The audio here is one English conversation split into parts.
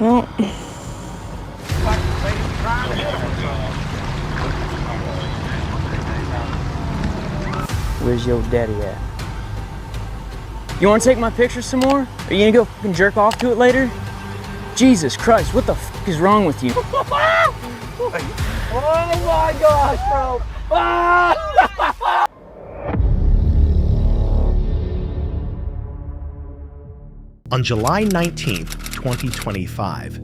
Well, where's your daddy at? You wanna take my picture some more? Are you gonna go fucking jerk off to it later? Jesus Christ, what the fuck is wrong with you? Oh my gosh, bro! On July 19th, 2025,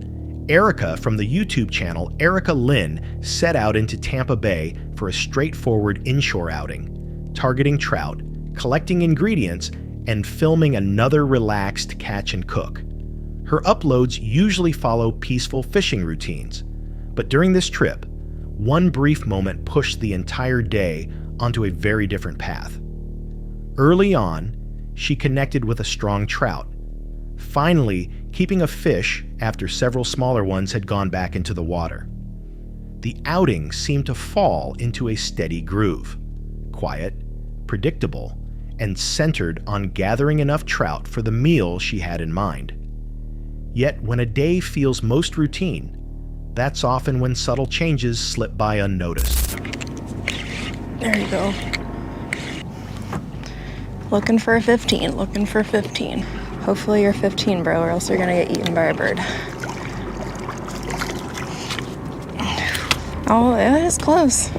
Erica from the YouTube channel Erica Lynn set out into Tampa Bay for a straightforward inshore outing, targeting trout, collecting ingredients, and filming another relaxed catch and cook. Her uploads usually follow peaceful fishing routines, but during this trip, one brief moment pushed the entire day onto a very different path. Early on, she connected with a strong trout, finally keeping a fish after several smaller ones had gone back into the water. The outing seemed to fall into a steady groove, quiet, predictable, and centered on gathering enough trout for the meal she had in mind. Yet when a day feels most routine, that's often when subtle changes slip by unnoticed. there you go. Looking for a 15, looking for 15. Hopefully you're 15, bro, or else you're gonna get eaten by a bird. Oh, it is close.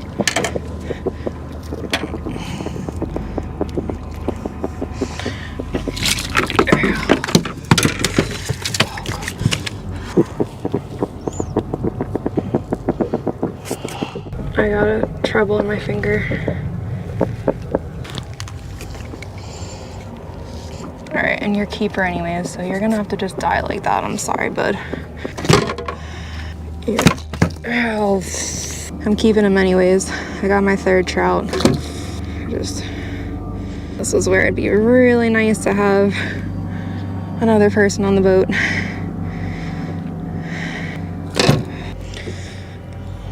I got a treble in my finger. Alright, and you're keeper anyways, so you're gonna have to just die like that. I'm sorry, bud. Yeah. I'm keeping him anyways. I got my third trout. This is where it'd be really nice to have another person on the boat.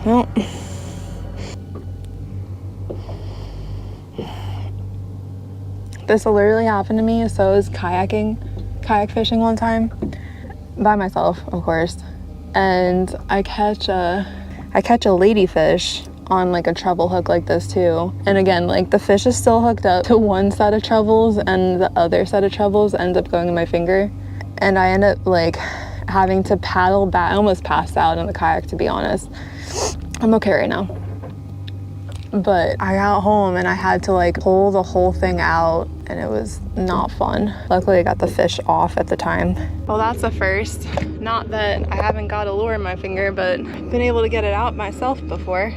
Well, this will literally happen to me. So is kayak fishing one time, by myself, of course. And I catch a ladyfish on like a treble hook like this too. And again, like the fish is still hooked up to one set of trebles and the other set of trebles ends up going in my finger. And I end up like having to paddle back. I almost passed out in the kayak, to be honest. I'm okay right now. But I got home and I had to like pull the whole thing out and it was not fun. Luckily I got the fish off at the time. Well, that's a first. Not that I haven't got a lure in my finger, but I've been able to get it out myself before.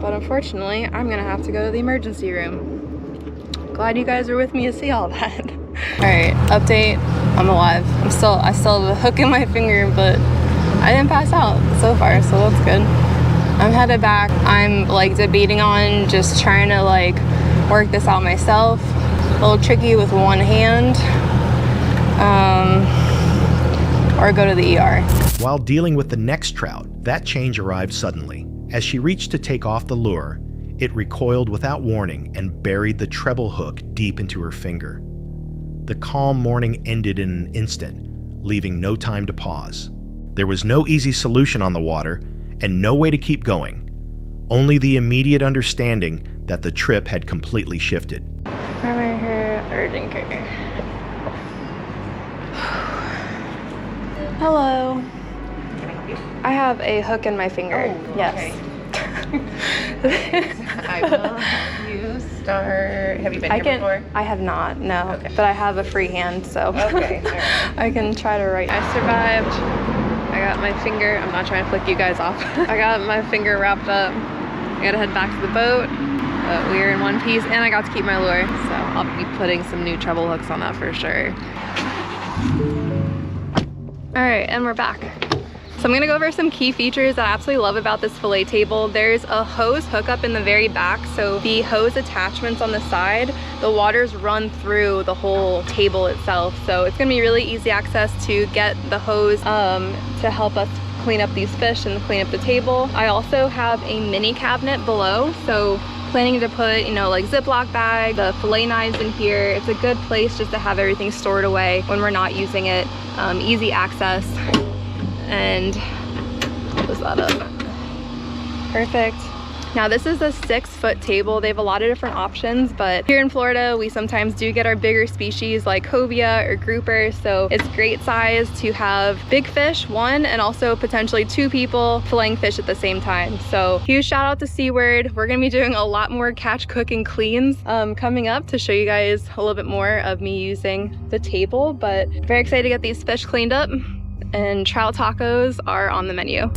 But unfortunately, I'm gonna have to go to the emergency room. Glad you guys were with me to see all that. All right, update, I'm alive. I still have a hook in my finger, but I didn't pass out so far, so that's good. I'm headed back. I'm like debating on just trying to like work this out myself. A little tricky with one hand, or go to the ER. While dealing with the next trout, that change arrived suddenly. As she reached to take off the lure, it recoiled without warning and buried the treble hook deep into her finger. The calm morning ended in an instant, leaving no time to pause. There was no easy solution on the water, and no way to keep going. Only the immediate understanding that the trip had completely shifted. Primary care, urgent care. Hello. Can I help you? I have a hook in my finger. Oh, yes. Okay. I will help you start. Have you been here before? I have not, no. Okay. But I have a free hand, so Okay, all right. I can try to write. I survived. I got my finger, I'm not trying to flick you guys off. I got my finger wrapped up. I gotta head back to the boat. But we are in one piece and I got to keep my lure. So I'll be putting some new treble hooks on that for sure. All right, and we're back. So I'm gonna go over some key features that I absolutely love about this fillet table. There's a hose hookup in the very back. So the hose attachments on the side, the waters run through the whole table itself. So it's gonna be really easy access to get the hose to help us clean up these fish and clean up the table. I also have a mini cabinet below, so planning to put, you know, like Ziploc bag, the fillet knives in here. It's a good place just to have everything stored away when we're not using it. Easy access. And close that up. Perfect. Now this is a 6-foot table. They have a lot of different options, but here in Florida, we sometimes do get our bigger species like cobia or grouper. So it's great size to have big fish, one, and also potentially 2 people filleting fish at the same time. So huge shout out to Seaward. We're gonna be doing a lot more catch, cook, and cleans coming up to show you guys a little bit more of me using the table, but very excited to get these fish cleaned up, and trout tacos are on the menu.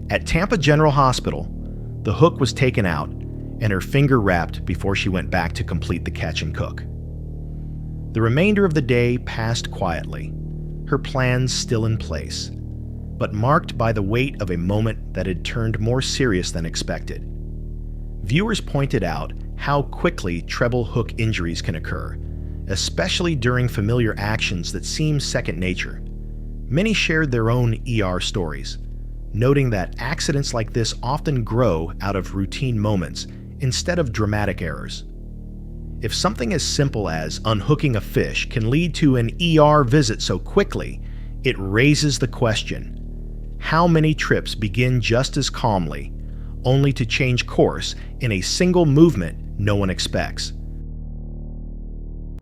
At Tampa General Hospital, the hook was taken out and her finger wrapped before she went back to complete the catch and cook. The remainder of the day passed quietly, her plans still in place, but marked by the weight of a moment that had turned more serious than expected. Viewers pointed out how quickly treble hook injuries can occur, especially during familiar actions that seem second nature. Many shared their own ER stories, noting that accidents like this often grow out of routine moments instead of dramatic errors. If something as simple as unhooking a fish can lead to an ER visit so quickly, it raises the question: how many trips begin just as calmly, only to change course in a single movement no one expects?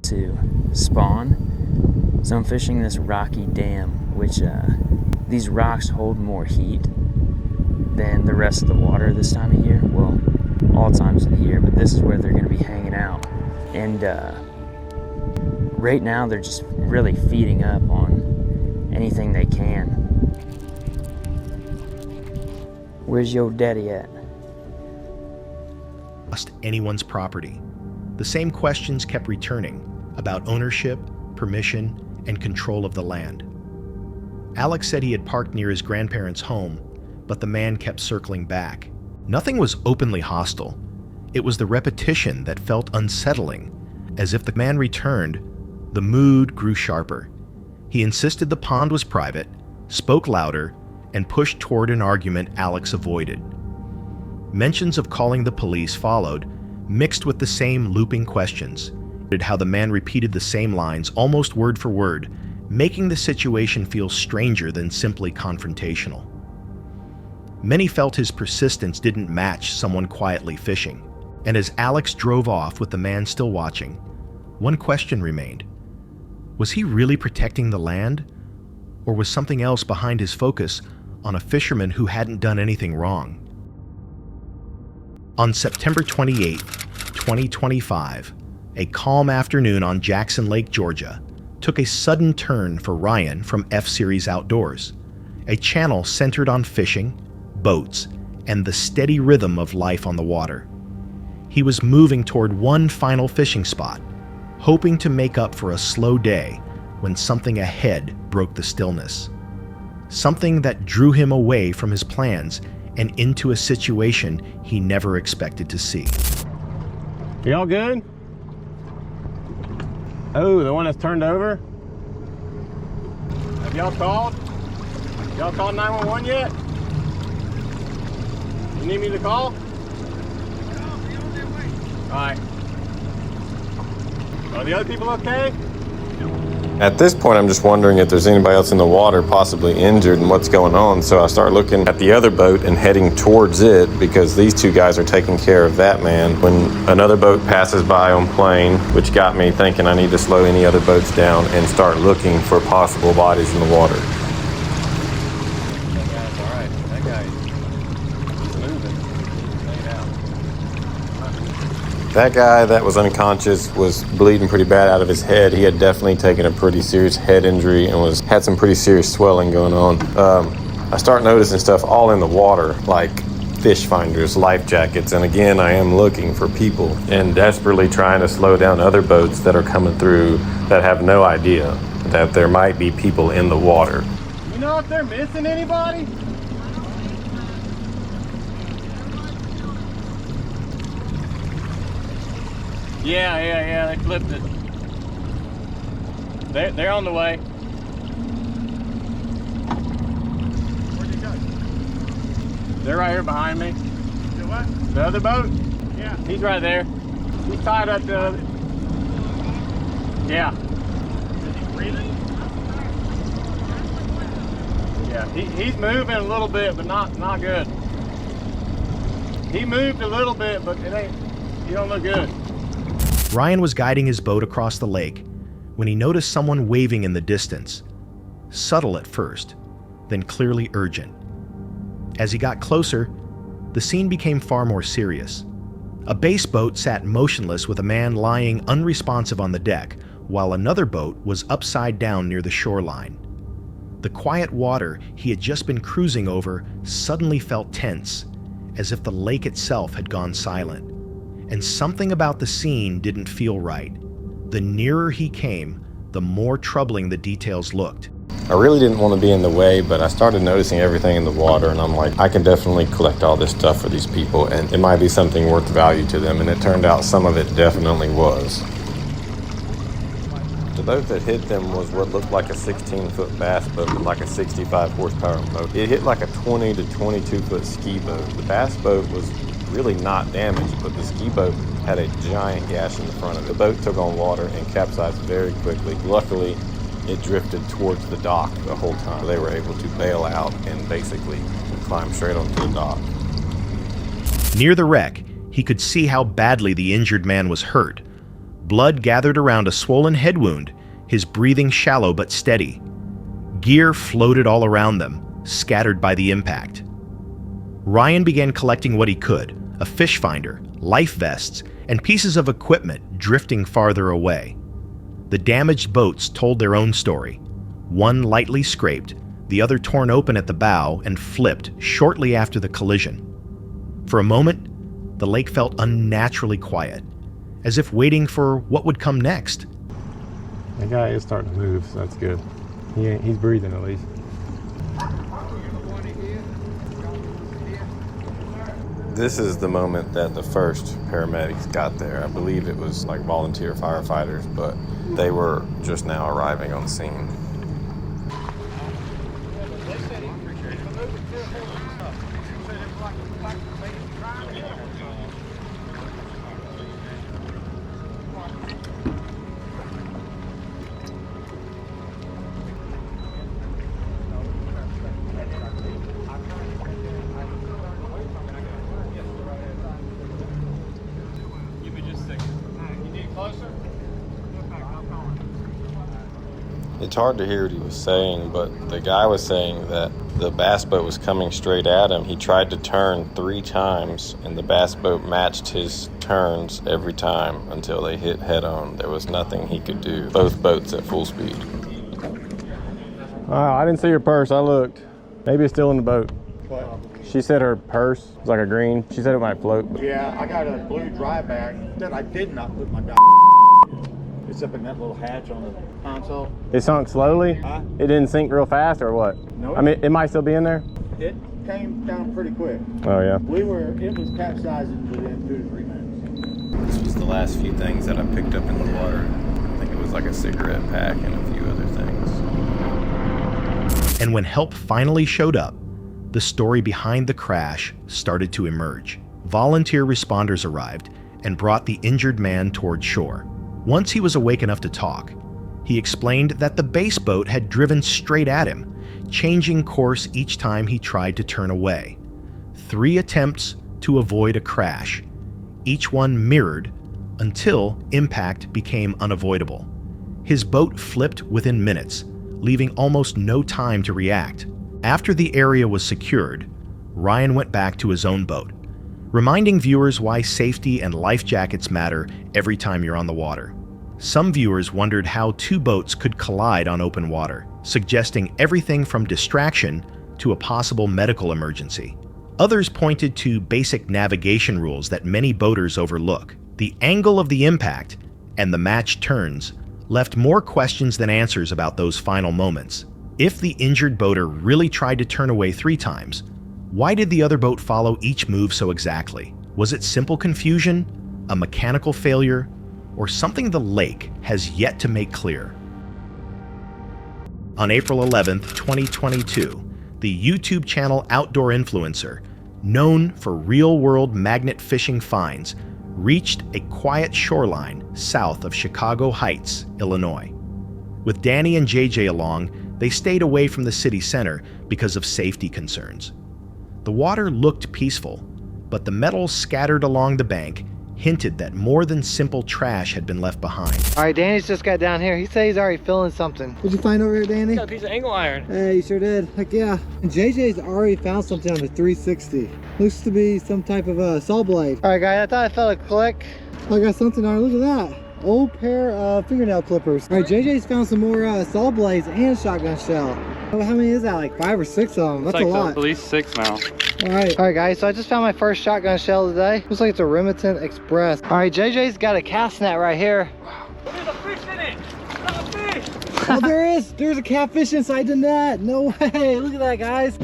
To spawn, so I'm fishing this rocky dam, which these rocks hold more heat than the rest of the water this time of year. Well, all times of the year, but this is where they're going to be hanging out. And right now they're just really feeding up on anything they can. Where's your daddy at? Lost anyone's property. The same questions kept returning about ownership, permission, and control of the land. Alex said he had parked near his grandparents' home, but the man kept circling back. Nothing was openly hostile. It was the repetition that felt unsettling. As if the man returned, the mood grew sharper. He insisted the pond was private, spoke louder, and pushed toward an argument Alex avoided. Mentions of calling the police followed, mixed with the same looping questions. How the man repeated the same lines almost word for word, making the situation feel stranger than simply confrontational. Many felt his persistence didn't match someone quietly fishing, and as Alex drove off with the man still watching, one question remained. Was he really protecting the land, or was something else behind his focus on a fisherman who hadn't done anything wrong? On September 28, 2025, a calm afternoon on Jackson Lake, Georgia, took a sudden turn for Ryan from F-Series Outdoors, a channel centered on fishing, boats, and the steady rhythm of life on the water. He was moving toward one final fishing spot, hoping to make up for a slow day, when something ahead broke the stillness. Something that drew him away from his plans and into a situation he never expected to see. Y'all good? Oh, the one that's turned over? Have y'all called? Y'all called 911 yet? You need me to call? Alright. Are the other people okay? At this point, I'm just wondering if there's anybody else in the water possibly injured and what's going on. So I start looking at the other boat and heading towards it because these two guys are taking care of that man. When another boat passes by on plane, which got me thinking I need to slow any other boats down and start looking for possible bodies in the water. That guy that was unconscious was bleeding pretty bad out of his head. He had definitely taken a pretty serious head injury and had some pretty serious swelling going on. I start noticing stuff all in the water, like fish finders, life jackets, and again, I am looking for people and desperately trying to slow down other boats that are coming through that have no idea that there might be people in the water. You know if they're missing anybody? Yeah, they flipped it. They're on the way. Where'd you go? They're right here behind me. The what? The other boat? Yeah. He's right there. He's tied up to... Yeah. Is he breathing? Yeah, he's moving a little bit, but not good. He moved a little bit, but it ain't... He don't look good. Ryan was guiding his boat across the lake when he noticed someone waving in the distance. Subtle at first, then clearly urgent. As he got closer, the scene became far more serious. A base boat sat motionless with a man lying unresponsive on the deck, while another boat was upside down near the shoreline. The quiet water he had just been cruising over suddenly felt tense, as if the lake itself had gone silent. And something about the scene didn't feel right. The nearer he came, the more troubling the details looked. I really didn't want to be in the way, but I started noticing everything in the water, and I'm like, I can definitely collect all this stuff for these people, and it might be something worth value to them, and it turned out some of it definitely was. The boat that hit them was what looked like a 16-foot bass boat with like a 65 horsepower motor. It hit like a 20 to 22-foot ski boat. The bass boat was really not damaged, but the ski boat had a giant gash in the front of it. The boat took on water and capsized very quickly. Luckily, it drifted towards the dock the whole time. They were able to bail out and basically climb straight onto the dock. Near the wreck, he could see how badly the injured man was hurt. Blood gathered around a swollen head wound, his breathing shallow but steady. Gear floated all around them, scattered by the impact. Ryan began collecting what he could: a fish finder, life vests, and pieces of equipment drifting farther away. The damaged boats told their own story. One lightly scraped, the other torn open at the bow and flipped shortly after the collision. For a moment, the lake felt unnaturally quiet, as if waiting for what would come next. That guy is starting to move, so that's good. He's breathing at least. This is the moment that the first paramedics got there. I believe it was like volunteer firefighters, but they were just now arriving on scene. It's hard to hear what he was saying, but the guy was saying that the bass boat was coming straight at him. He tried to turn 3 times, and the bass boat matched his turns every time until they hit head on. There was nothing he could do. Both boats at full speed. I didn't see her purse. I looked. Maybe it's still in the boat. What? She said her purse was like a green. She said it might float. Yeah, I got a blue dry bag that I did not put my It's up in that little hatch on the console. It sunk slowly? Huh? It didn't sink real fast or what? No. I mean, it might still be in there? It came down pretty quick. Oh, yeah. It was capsizing within 2 to 3 minutes. This was the last few things that I picked up in the water. I think it was like a cigarette pack and a few other things. And when help finally showed up, the story behind the crash started to emerge. Volunteer responders arrived and brought the injured man toward shore. Once he was awake enough to talk, He explained that the base boat had driven straight at him, changing course each time he tried to turn away. 3 attempts to avoid a crash, each one mirrored until impact became unavoidable. His boat flipped within minutes, leaving almost no time to react. After the area was secured, Ryan went back to his own boat, reminding viewers why safety and life jackets matter every time you're on the water. Some viewers wondered how 2 boats could collide on open water, suggesting everything from distraction to a possible medical emergency. Others pointed to basic navigation rules that many boaters overlook. The angle of the impact and the match turns left more questions than answers about those final moments. If the injured boater really tried to turn away 3 times, why did the other boat follow each move so exactly? Was it simple confusion, a mechanical failure, or something the lake has yet to make clear? On April 11th, 2022, the YouTube channel Outdoor Influencer, known for real-world magnet fishing finds, reached a quiet shoreline south of Chicago Heights, Illinois. With Danny and JJ along, they stayed away from the city center because of safety concerns. The water looked peaceful, but the metals scattered along the bank hinted that more than simple trash had been left behind. All right, Danny's just got down here. He said he's already feeling something. What'd you find over here, Danny? Got a piece of angle iron. Hey, you sure did. Heck yeah. And JJ's already found something on the 360. Looks to be some type of saw blade. All right, guys, I thought I felt a click. I got something on it. Look at that. Old pair of fingernail clippers. All right, JJ's found some more saw blades and shotgun shell. Oh, how many is that? Like 5 or 6 of them. That's like a lot. At least 6 now. All right, guys, so I just found my first shotgun shell today. Looks like it's a Remington Express. All right, JJ's got a cast net right here. There's a fish in it! Not a fish! Oh, there is. There's a catfish inside the net. No way. Look at that, guys.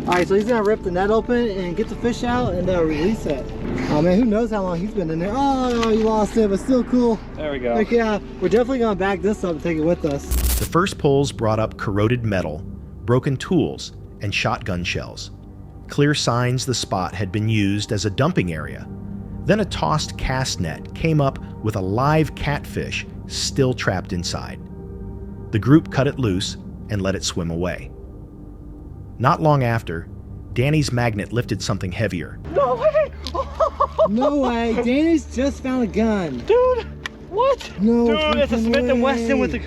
All right, so he's gonna rip the net open and get the fish out and release it. Oh man, who knows how long he's been in there. Oh, you lost it, but still cool. There we go. Like, yeah, we're definitely gonna back this up and take it with us. The first pulls brought up corroded metal, broken tools, and shotgun shells. Clear signs the spot had been used as a dumping area. Then a tossed cast net came up with a live catfish still trapped inside. The group cut it loose and let it swim away. Not long after, Danny's magnet lifted something heavier. No way! No way! Danny's just found a gun. Dude, what? No Dude, it's a Smith & Wesson with the...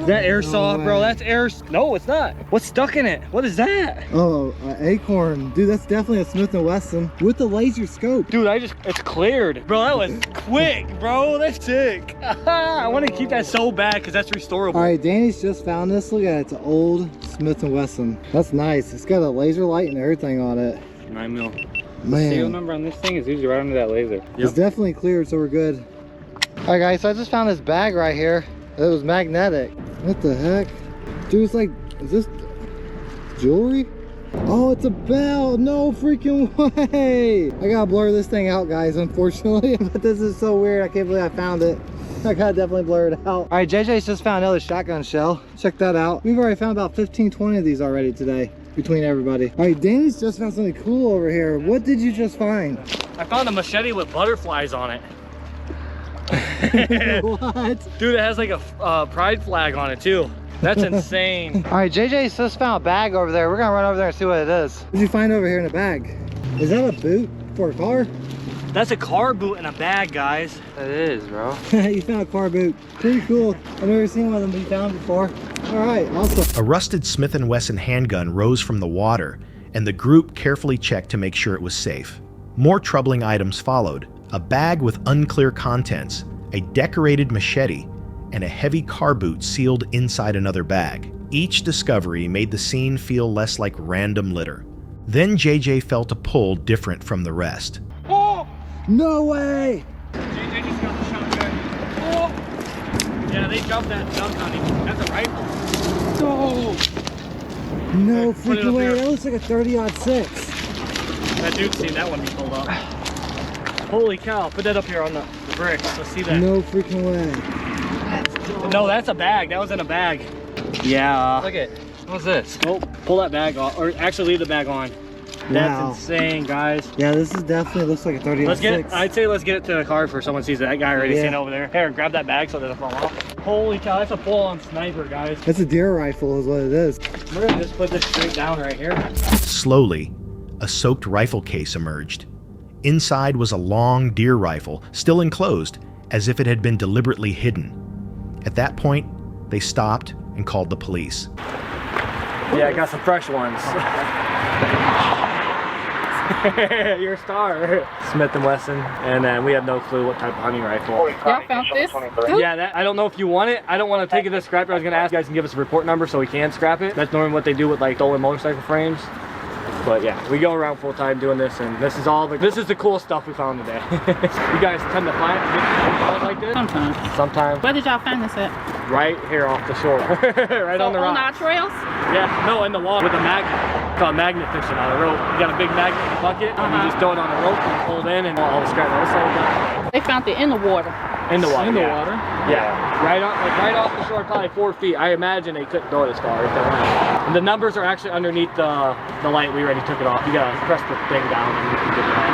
That airsoft, bro. That's air... No, it's not. What's stuck in it? What is that? Oh, acorn. Dude, that's definitely a Smith & Wesson with the laser scope. Dude, it's cleared. Bro, that was quick, bro. That's sick. I want to keep that so bad because that's restorable. All right, Danny's just found this. Look at it. It's an old Smith & Wesson. That's nice. It's got a laser light and everything on it. 9 mil. Man. Serial number on this thing is usually right under that laser. It's definitely cleared, so we're good. All right, guys, so I just found this bag right here. It was magnetic. What the heck? Dude, it's like, is this jewelry? Oh, it's a bell. No freaking way. I gotta blur this thing out, guys, unfortunately. But this is so weird. I can't believe I found it. I gotta definitely blur it out. All right, JJ's just found another shotgun shell. Check that out. We've already found about 15, 20 of these already today between everybody. All right, Danny's just found something cool over here. What did you just find? I found a machete with butterflies on it. What? Dude, it has like a pride flag on it too. That's insane. All right, JJ's just found a bag over there. We're gonna run over there and see what it is. What did you find over here in the bag? Is that a boot for a car? That's a car boot in a bag, guys. It is, bro. You found a car boot. Pretty cool. I've never seen one of them be found before. All right, awesome. A rusted Smith & Wesson handgun rose from the water, and the group carefully checked to make sure it was safe. More troubling items followed: a bag with unclear contents, a decorated machete, and a heavy car boot sealed inside another bag. Each discovery made the scene feel less like random litter. Then JJ felt a pull different from the rest. Oh! No way! JJ just got the shotgun. Oh! Yeah, they jumped that jump on him. That's a rifle. Oh! No Put it freaking up way. here. That looks like a 30-06. That dude's seen that one be pulled up. Holy cow, put that up here on the bricks. Let's see that. No freaking way. No, that's a bag. That was in a bag. Yeah. Look at, what's this? Oh, pull that bag off, or actually leave the bag on. That's Wow. insane, guys. Yeah, this is definitely looks like a 30-06. Let's get it. I'd say let's get it to the car before someone sees it. That guy already Yeah. seen over there. Here, grab that bag so it doesn't fall off. Holy cow, that's a full-on sniper, guys. That's a deer rifle is what it is. We're gonna just put this straight down right here. Slowly, a soaked rifle case emerged. Inside was a long deer rifle, still enclosed, as if it had been deliberately hidden. At that point, they stopped and called the police. Yeah, I got some fresh ones. You're a star. Smith & Wesson, and then we have no clue what type of hunting rifle. Y'all found this? Yeah, I don't know if you want it. I don't want to take it to scrap it. I was gonna ask you guys to give us a report number so we can scrap it. That's normally what they do with like stolen motorcycle frames. But yeah, we go around full time doing this, and this is the cool stuff we found today. You guys tend to find it like this? Sometimes. Sometimes. Where did y'all find this at? Right here off the shore. Right on the rock. On our trails? Yeah, no, in the water with a magnet. It's called magnet fishing on a rope. You got a big magnet in the bucket, and you just throw it on a rope and pull it in, and all the scrap. That's all done. They found it in the water. In the water. In the yeah. water? Yeah. Right off the shore, probably 4 feet. I imagine they couldn't throw it as far if they wanted. And the numbers are actually underneath the light. We already took it off. You gotta press the thing down and you can get it off.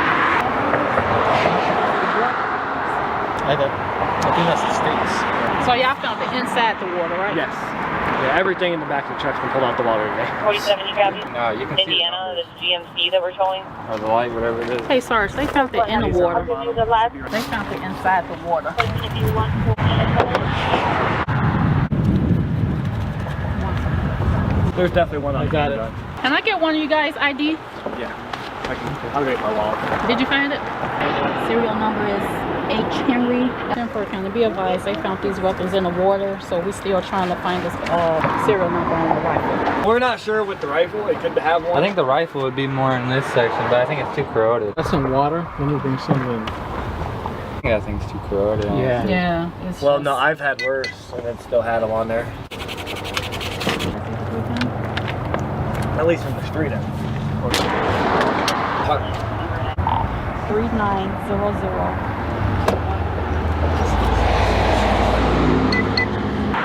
I think that's the States. So y'all found it inside the water, right? Yes. Yeah, everything in the back of the truck's been pulled out the water today. 47, you got me? No, you can Indiana, this GMC that we're towing. Or the light, whatever it is. Hey, Sarge, they found it in the water. I'll give you the last. They found it inside the water. If you want to. There's definitely one on I got it. Can I get one of you guys' ID? Yeah. I'll get my wallet. Did you find it? Serial number is H. Henry. Denver County, be advised, they found these weapons in the water, so we're still trying to find this serial number on the rifle. We're not sure with the rifle. It could have one. I think the rifle would be more in this section, but I think it's too corroded. That's in water. Let me bring some in. I think that thing's too corroded. Yeah. Yeah. It's Well, just... no, I've had worse, and it still had them on there. At least from the street. 3900.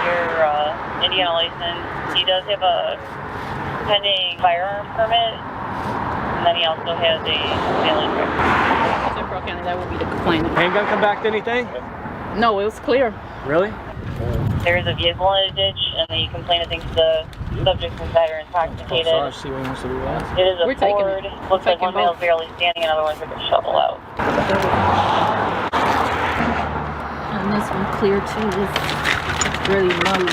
Your Indiana license. He does have a pending firearm permit, and then he also has a sailing record. Denver County, that would be the complainant. Handgun come back to anything? No, it was clear. Really? There is a vehicle in a ditch, and the complainant thinks the subject's inside are intoxicated. See what he wants to do with that. It is a We're taking Ford. it. Looks like Taking one male's both. barely standing, and other one's with a shovel out. And this one clear too. It's really low.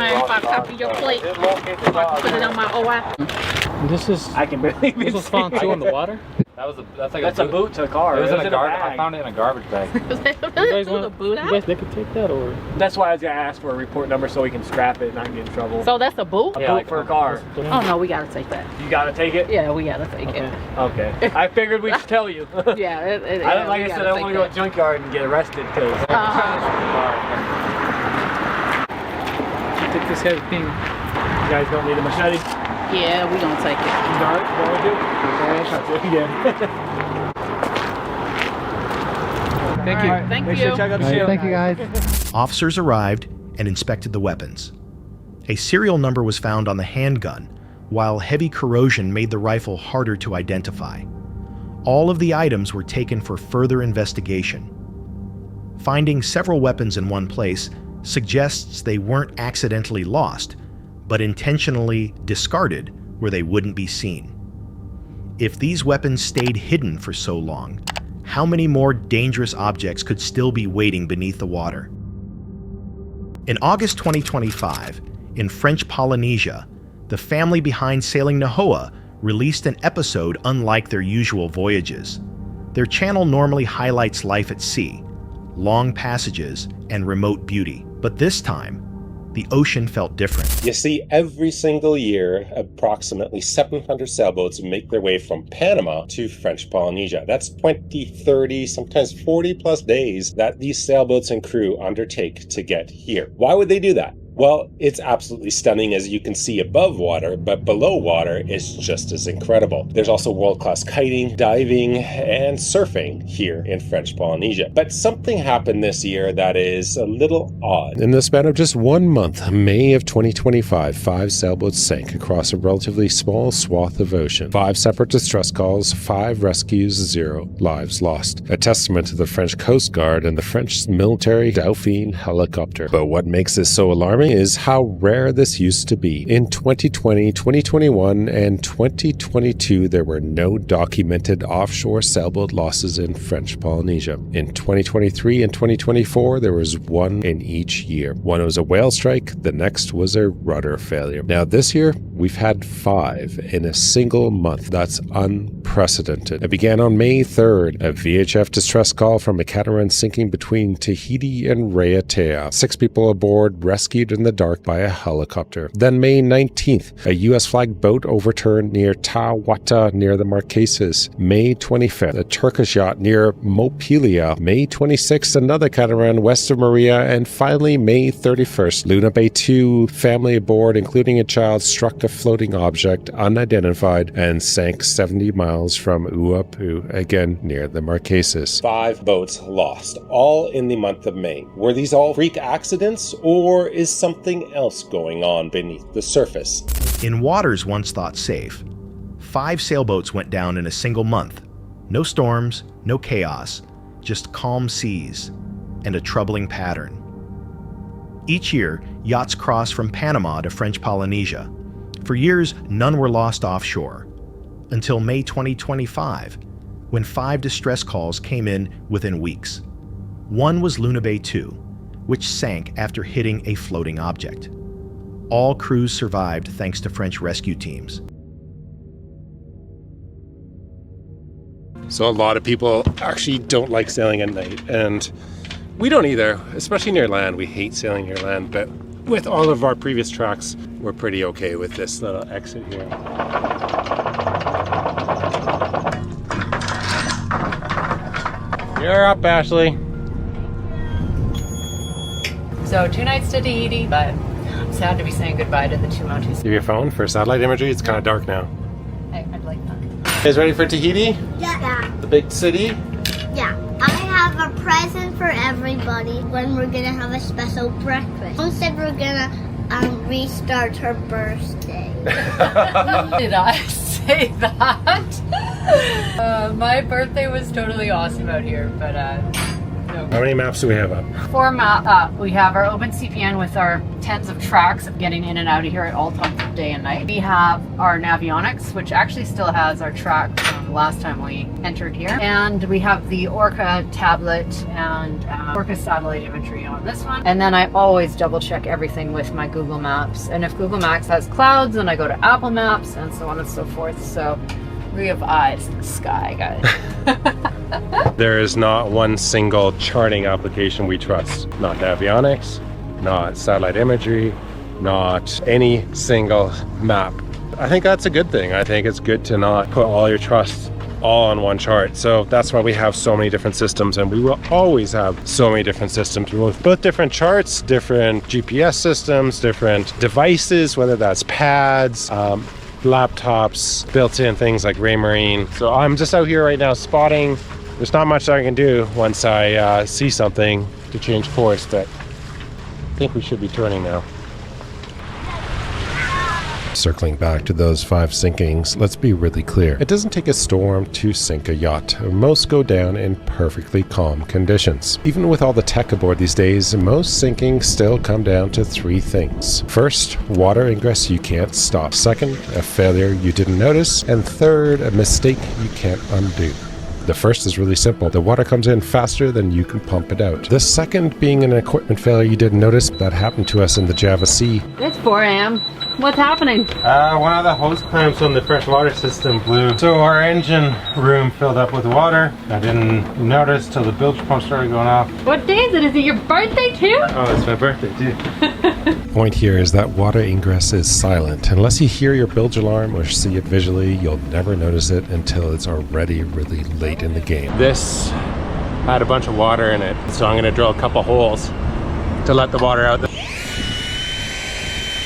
If I copy your plate, if I can put it on my OI. This is. I can barely. This was found too in the water. That's a boot to a car. It was in a bag. I found it in a garbage bag. The boot out? They could take that over. That's why I was gonna ask for a report number so we can scrap it and not get in trouble. So that's a boot? A boot for a car. Oh no, we gotta take that. You gotta take it? Yeah, we gotta take it. Okay. I figured we'd tell you. Yeah, I don't, like I said, I don't want to go to a junkyard and get arrested because. Take this heavy thing. You guys don't need a machete? Yeah, we gonna take it. You got it? Going to? Okay, I'll do it again. Thank you. Right, thank Make you. sure to check out the shield. Thank you guys. Officers arrived and inspected the weapons. A serial number was found on the handgun, while heavy corrosion made the rifle harder to identify. All of the items were taken for further investigation. Finding several weapons in one place suggests they weren't accidentally lost, but intentionally discarded where they wouldn't be seen. If these weapons stayed hidden for so long, how many more dangerous objects could still be waiting beneath the water? In August 2025, in French Polynesia, the family behind Sailing Nahoa released an episode unlike their usual voyages. Their channel normally highlights life at sea, long passages, and remote beauty. But this time, the ocean felt different. You see, every single year, approximately 700 sailboats make their way from Panama to French Polynesia. That's 20, 30, sometimes 40 plus days that these sailboats and crew undertake to get here. Why would they do that? Well, it's absolutely stunning as you can see above water, but below water is just as incredible. There's also world-class kiting, diving, and surfing here in French Polynesia. But something happened this year that is a little odd. In the span of just 1 month, May of 2025, 5 sailboats sank across a relatively small swath of ocean. 5 separate distress calls, 5 rescues, 0 lives lost. A testament to the French Coast Guard and the French military Dauphine helicopter. But what makes this so alarming is how rare this used to be. In 2020, 2021, and 2022, there were no documented offshore sailboat losses in French Polynesia. In 2023 and 2024, there was 1 in each year. One was a whale strike, the next was a rudder failure. Now this year, we've had 5 in a single month. That's unprecedented. It began on May 3rd, a VHF distress call from a catamaran sinking between Tahiti and Raiatea. 6 people aboard rescued in the dark by a helicopter. Then May 19th, a US flagged boat overturned near Tawata near the Marquesas. May 25th, a Turkish yacht near Mopilia. May 26th, another catamaran west of Maria. And finally, May 31st, Luna Bay 2, family aboard, including a child, struck a floating object unidentified and sank 70 miles from Uapu, again near the Marquesas. 5 boats lost, all in the month of May. Were these all freak accidents, or is something else going on beneath the surface? In waters once thought safe, 5 sailboats went down in a single month. No storms, no chaos, just calm seas and a troubling pattern. Each year, yachts cross from Panama to French Polynesia. For years, none were lost offshore, until May 2025, when 5 distress calls came in within weeks. One was Luna Bay 2, which sank after hitting a floating object. All crews survived thanks to French rescue teams. So a lot of people actually don't like sailing at night, and we don't either, especially near land. We hate sailing near land, but with all of our previous tracks, we're pretty okay with this little exit here. You're up, Ashley. So 2 nights to Tahiti, but I'm sad to be saying goodbye to the 2 Mounties. Do your phone for satellite imagery. It's kind of dark now. I'd like that. You guys ready for Tahiti? Yeah. The big city? Yeah. I have a present for everybody when we're gonna have a special breakfast. Mom said we're gonna restart her birthday. Did I say that? My birthday was totally awesome out here, but no. How many maps do we have up? 4 maps. We have our open CPN with our tens of tracks of getting in and out of here at all times of day and night. We have our Navionics, which actually still has our track from the last time we entered here. And we have the Orca tablet and Orca satellite imagery on this one. And then I always double check everything with my Google Maps. And if Google Maps has clouds, then I go to Apple Maps and so on and so forth. So we have eyes in the sky, guys. There is not one single charting application we trust. Not Navionics, not satellite imagery, not any single map. I think that's a good thing. I think it's good to not put all your trust all on one chart. So that's why we have so many different systems, and we will always have so many different systems with both different charts, different GPS systems, different devices, whether that's pads, laptops, built-in things like Raymarine. So I'm just out here right now spotting. There's not much I can do once I see something to change course, but I think we should be turning now. Circling back to those 5 sinkings, let's be really clear. It doesn't take a storm to sink a yacht. Most go down in perfectly calm conditions. Even with all the tech aboard these days, most sinkings still come down to 3 things. First, water ingress you can't stop. Second, a failure you didn't notice. And third, a mistake you can't undo. The first is really simple. The water comes in faster than you can pump it out. The second being an equipment failure you didn't notice. That happened to us in the Java Sea. It's 4 a.m. What's happening? One of the hose clamps on the freshwater system blew. So our engine room filled up with water. I didn't notice till the bilge pump started going off. What day is it? Is it your birthday too? Oh, it's my birthday too. Point here is that water ingress is silent. Unless you hear your bilge alarm or see it visually, you'll never notice it until it's already really late in the game. This had a bunch of water in it, so I'm going to drill a couple holes to let the water out.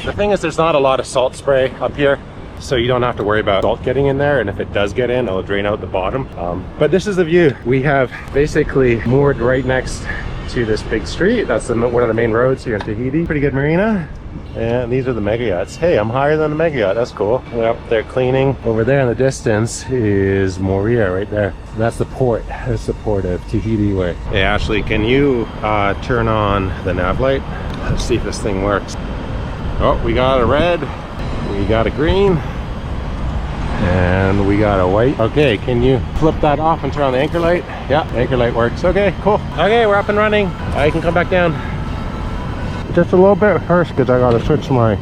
The thing is, there's not a lot of salt spray up here, so you don't have to worry about salt getting in there, and if it does get in, it'll drain out the bottom. But this is the view. We have basically moored right next to this big street. That's one of the main roads here in Tahiti. Pretty good marina. And these are the mega yachts. Hey, I'm higher than the mega yacht. That's cool. They're up there cleaning. Over there in the distance is Moria right there. That's the port. That's the port of Tahiti way. Hey, Ashley, can you turn on the nav light? Let's see if this thing works. Oh, we got a red. We got a green. And we got a white. Okay, can you flip that off and turn on the anchor light? Yeah, anchor light works. Okay, cool. Okay, we're up and running. I can come back down. Just a little bit first because I gotta switch my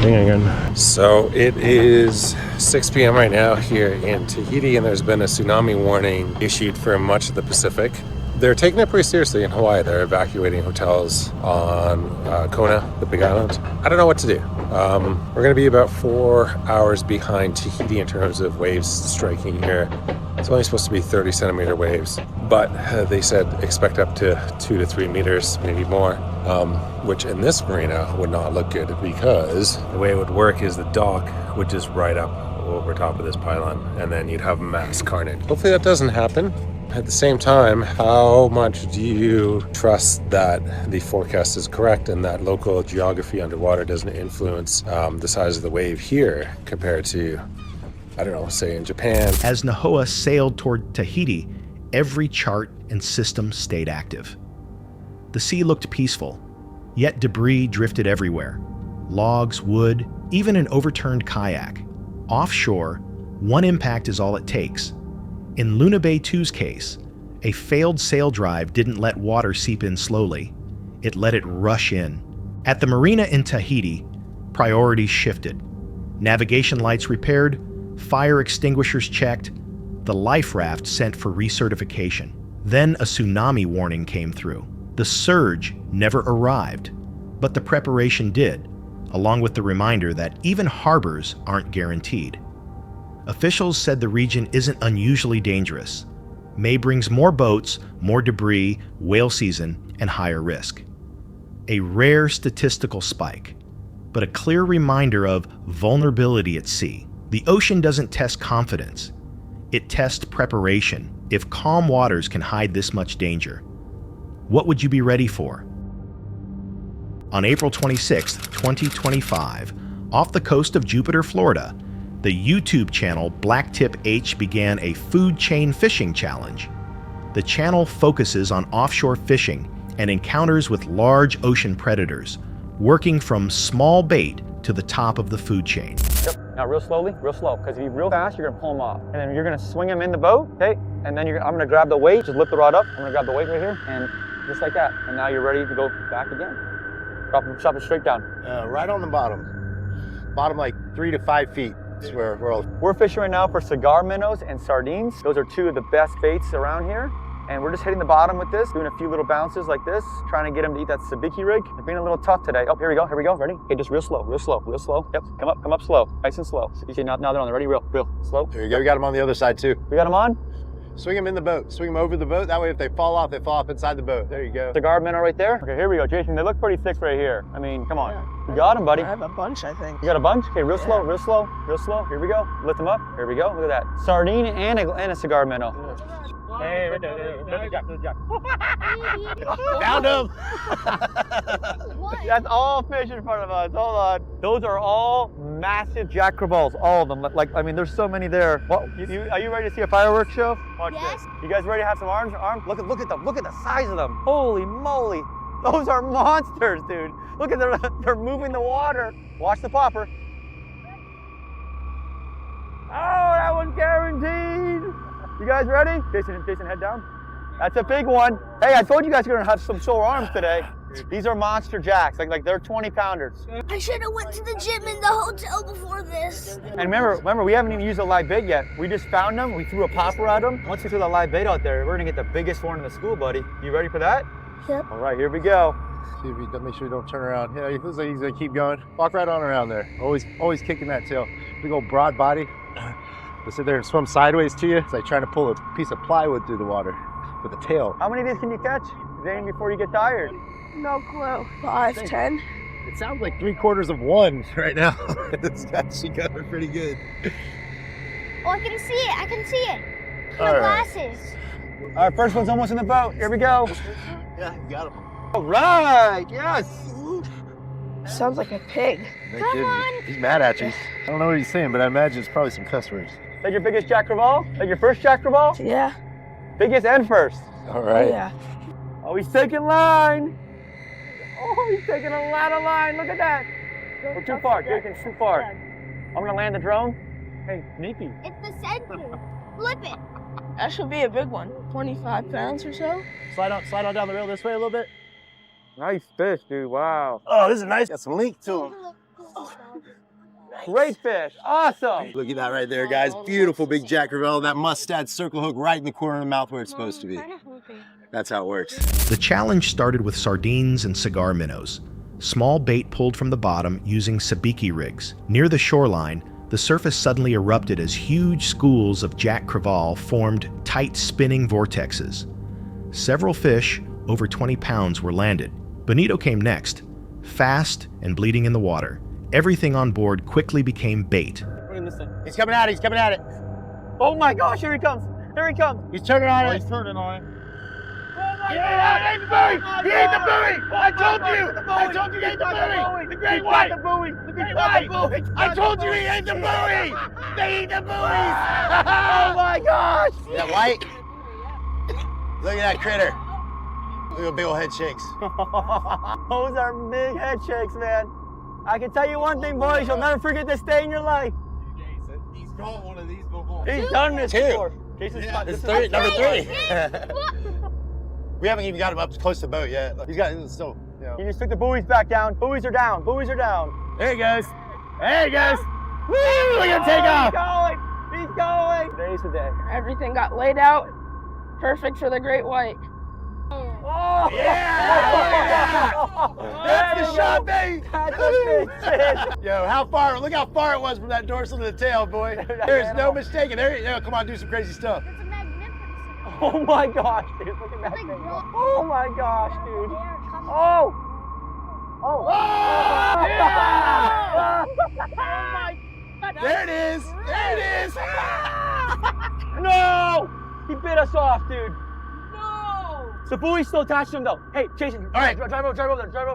thing again. So it is 6 p.m. right now here in Tahiti, and there's been a tsunami warning issued for much of the Pacific. They're taking it pretty seriously in Hawaii. They're evacuating hotels on Kona, the Big Island. I don't know what to do. We're going to be about 4 hours behind Tahiti in terms of waves striking here. It's only supposed to be 30 centimeter waves, but they said expect up to 2 to 3 meters, maybe more, which in this marina would not look good because the way it would work is the dock would just ride up over top of this pylon, and then you'd have mass carnage. Hopefully that doesn't happen. At the same time, how much do you trust that the forecast is correct and that local geography underwater doesn't influence the size of the wave here compared to, I don't know, say in Japan? As Nahoa sailed toward Tahiti, every chart and system stayed active. The sea looked peaceful, yet debris drifted everywhere. Logs, wood, even an overturned kayak. Offshore, one impact is all it takes. In Luna Bay 2's case, a failed sail drive didn't let water seep in slowly. It let it rush in. At the marina in Tahiti, priorities shifted. Navigation lights repaired, fire extinguishers checked, the life raft sent for recertification. Then a tsunami warning came through. The surge never arrived, but the preparation did, along with the reminder that even harbors aren't guaranteed. Officials said the region isn't unusually dangerous. May brings more boats, more debris, whale season, and higher risk. A rare statistical spike, but a clear reminder of vulnerability at sea. The ocean doesn't test confidence. It tests preparation. If calm waters can hide this much danger, what would you be ready for? On April 26, 2025, off the coast of Jupiter, Florida, the YouTube channel Blacktip H began a food chain fishing challenge. The channel focuses on offshore fishing and encounters with large ocean predators, working from small bait to the top of the food chain. Yep. Now real slowly, real slow, because if you real fast, you're gonna pull them off. And then you're gonna swing them in the boat, okay? And then I'm gonna grab the weight, just lift the rod up. I'm gonna grab the weight right here, and just like that. And now you're ready to go back again. Drop it straight down. Right on the bottom. Bottom like 3 to 5 feet. That's where we're fishing right now for cigar minnows and sardines. Those are two of the best baits around here. And we're just hitting the bottom with this, doing a few little bounces like this, trying to get them to eat that sabiki rig. They're being a little tough today. Oh, here we go, ready? Okay, just real slow, real slow, real slow. Yep, come up slow, nice and slow. See, now they're on there, ready, real, slow. There you go, we got them on the other side too. We got them on? Swing them in the boat, swing them over the boat. That way if they fall off inside the boat. There you go. Cigar minnow right there. Okay, here we go, Jason. They look pretty thick right here. I mean, come on. Yeah. You got them, buddy. I have a bunch, I think. You got a bunch? Okay, real slow, real slow, real slow. Here we go. Lift them up. Here we go. Look at that. Sardine and a cigar minnow. Yeah. Hey, right there. Good job. Found him. That's all fish in front of us. Hold on. Those are all massive jack crevalles. All of them. Like, I mean, there's so many there. What, are you ready to see a fireworks show? Watch this. You guys ready to have some arms? Look at them. Look at the size of them. Holy moly. Those are monsters, dude. Look at them. They're moving the water. Watch the popper. Oh, that one's guaranteed. You guys ready? Jason, head down. That's a big one. Hey, I told you guys you're gonna have some sore arms today. These are monster jacks, like they're 20 pounders. I should have went to the gym in the hotel before this. And remember, we haven't even used a live bait yet. We just found them, we threw a popper at them. Once we threw the live bait out there, we're gonna get the biggest one in the school, buddy. You ready for that? Yep. All right, here we go. See if make sure you don't turn around. Yeah, it looks like he's gonna keep going. Walk right on around there. Always kicking that tail. Big old broad body. They'll sit there and swim sideways to you. It's like trying to pull a piece of plywood through the water with a tail. How many of these can you catch, Zane, before you get tired? No clue. 5, 10. It sounds like 3/4 of one right now. It's actually going pretty good. Oh, I can see it. I can see it. All The right. glasses. All right, first one's almost in the boat. Here we go. Yeah, you got him. All right, yes. Sounds like a pig. Come on. He's mad at you. I don't know what he's saying, but I imagine it's probably some cuss words. Take your biggest Jack Crevalle? Take your first Jack Crevalle? Yeah. Biggest and first. All right. Yeah. Oh, he's taking line. Oh, he's taking a lot of line. Look at that. We're too far. Jason's too far. I'm going to land the drone. Hey, Sneaky. It's the center. Flip it. That should be a big one. 25 pounds or so. Slide on down the rail this way a little bit. Nice fish, dude. Wow. Oh, this is nice. Got some link to him. Great fish. Awesome. Look at that right there, guys. Beautiful big Jack Crevalle. That mustad circle hook right in the corner of the mouth where it's supposed to be. That's how it works. The challenge started with sardines and cigar minnows. Small bait pulled from the bottom using sabiki rigs. Near the shoreline, the surface suddenly erupted as huge schools of Jack Crevalle formed tight spinning vortexes. Several fish, over 20 pounds, were landed. Bonito came next, fast and bleeding in the water. Everything on board quickly became bait. He's coming at it. He's coming at it. Oh my gosh, here he comes. Here he comes. He's turning on it. He's turning on it. Yeah, he ate the buoy! He ate the buoy! I told you! I told you he ate the buoy! The great white! The buoy! The Great white! I told you he ate the buoy! They eat the buoys! Oh my gosh! That white? Look at that critter. Look at big old head shakes. Those are big head shakes, man. I can tell you one thing, boys. You'll never forget this day in your life. He's caught one of these before. He's done this Two. before. Jason's This is three, number 3. We haven't even got him up close to the boat yet. He's got it still, you know. He just took the buoys back down. Buoys are down. Buoys are down. There he goes. There he goes. Woo! Look at him take off. He's going. Today's the day. Everything got laid out. Perfect for the great white. Oh! Yeah! That's the shot, baby! That's a big fish. Yo, how far? Look how far it was from that dorsal to the tail, boy. There's no mistaking. There, yo, come on, do some crazy stuff. It's a magnificent. Oh my gosh, dude. Look at that thing. Oh my gosh, dude. Oh! Oh! There it is. There it is. No! He bit us off, dude. No! The buoy's still attached to him, though. Hey, Jason. All right. Drive over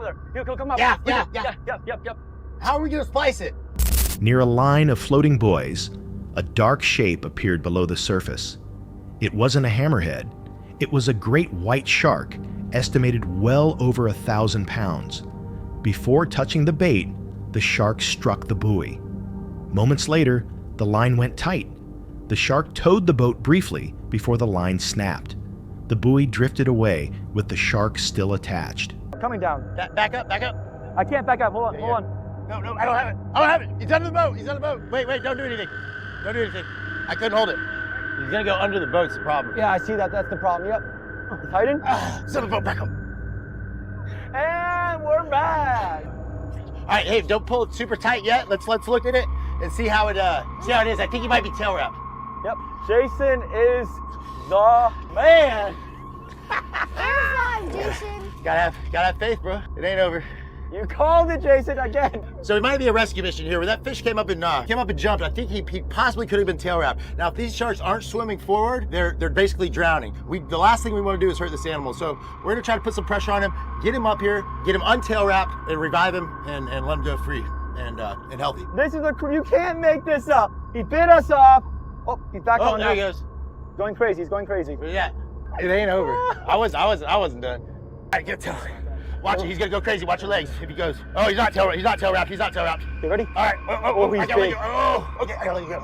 there. He'll come up. Yeah. Yep. How are we gonna splice it? Near a line of floating buoys, a dark shape appeared below the surface. It wasn't a hammerhead. It was a great white shark, estimated well over 1,000 pounds. Before touching the bait, the shark struck the buoy. Moments later, the line went tight. The shark towed the boat briefly before the line snapped. The buoy drifted away with the shark still attached. Coming down. Back up. I can't back up. Hold on. No, I don't have it. He's under the boat. Wait, don't do anything. I couldn't hold it. He's gonna go under the boat, it's the problem. Yeah, I see that. That's the problem. Yep. Tighten. Set the boat back up. And we're back. All right, hey, don't pull it super tight yet. Let's look at it and see how it is. I think he might be tail wrapped. Yep. Jason is the man. Jason. Gotta have faith, bro. It ain't over. You called it, Jason, again. So it might be a rescue mission here where that fish came up and jumped. I think he possibly could have been tail wrapped. Now, if these sharks aren't swimming forward, they're basically drowning. The last thing we want to do is hurt this animal. So we're gonna try to put some pressure on him, get him up here, get him untail wrapped, and revive him and let him go free and healthy. This is you can't make this up. He bit us off. Oh, he's back on. There he goes. Going crazy. He's going crazy. Yeah, it ain't over. I wasn't done. All right, get tail. Watch it. He's gonna go crazy. Watch your legs. If he goes. Oh, he's not tail wrapped. You ready? All right. Oh, he's big. Okay, I gotta let you go.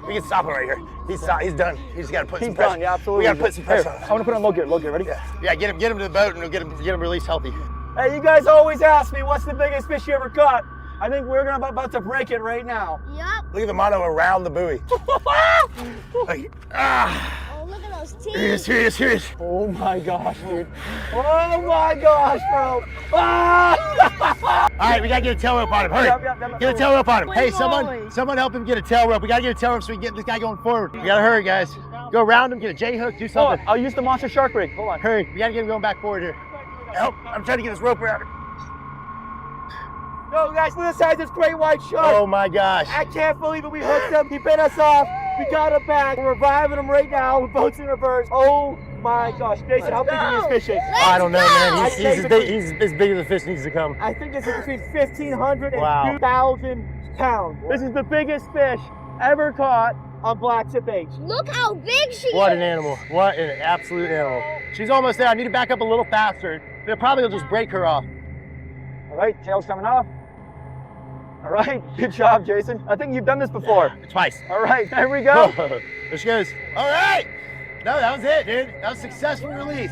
We can stop him right here. He's done. He just gotta put some pressure. Done. Yeah, absolutely. We gotta put some pressure. I want to put on low gear. Ready? Yeah. Get him to the boat, and we'll get him released healthy. Hey, you guys always ask me what's the biggest fish you ever caught. I think we're about to break it right now. Yep. Look at the motto around the buoy. Oh, look at those teeth. Here he is. Oh my gosh, dude. Oh my gosh, bro. Ah! All right, we gotta get a tail rope on him. Hurry. Yep. Get a tail rope on him. Hey, Holy someone help him get a tail rope. We gotta get a tail rope so we can get this guy going forward. We gotta hurry, guys. Go around him, get a J hook, do something. I'll use the monster shark rig. Hold on. Hurry. We gotta get him going back forward here. Help! I'm trying to get this rope around. No, guys, look inside this great white shark. Oh my gosh. I can't believe it. We hooked him. He bit us off. We got him back. We're reviving him right now. We're boats in reverse. Oh my gosh. Jason, how big are these fishing? I don't know, man. He's as big as the fish needs to come. I think it's between 1,500 and Wow. 2,000 pounds. This is the biggest fish ever caught on Black Tip Beach. Look how big she What is. an animal. What an absolute animal. She's almost there. I need to back up a little faster. It probably will just break her off. All right, tail's coming off. All right, good job, Jason. I think you've done this before. Twice. All right, there we go. There she goes. All right. No, that was it, dude. That was a successful release.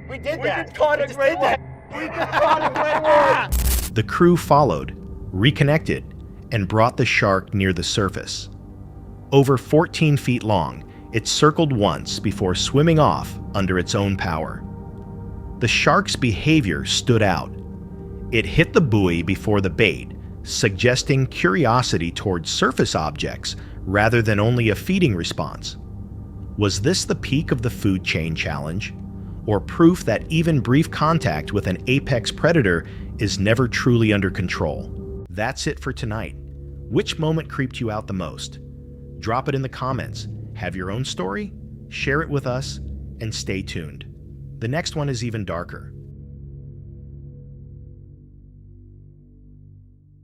We did We that. just caught it right there. We just caught it right there. The crew followed, reconnected, and brought the shark near the surface. Over 14 feet long, it circled once before swimming off under its own power. The shark's behavior stood out. It hit the buoy before the bait, suggesting curiosity towards surface objects rather than only a feeding response. Was this the peak of the food chain challenge, or proof that even brief contact with an apex predator is never truly under control? That's it for tonight. Which moment creeped you out the most? Drop it in the comments. Have your own story? Share it with us, and stay tuned. The next one is even darker.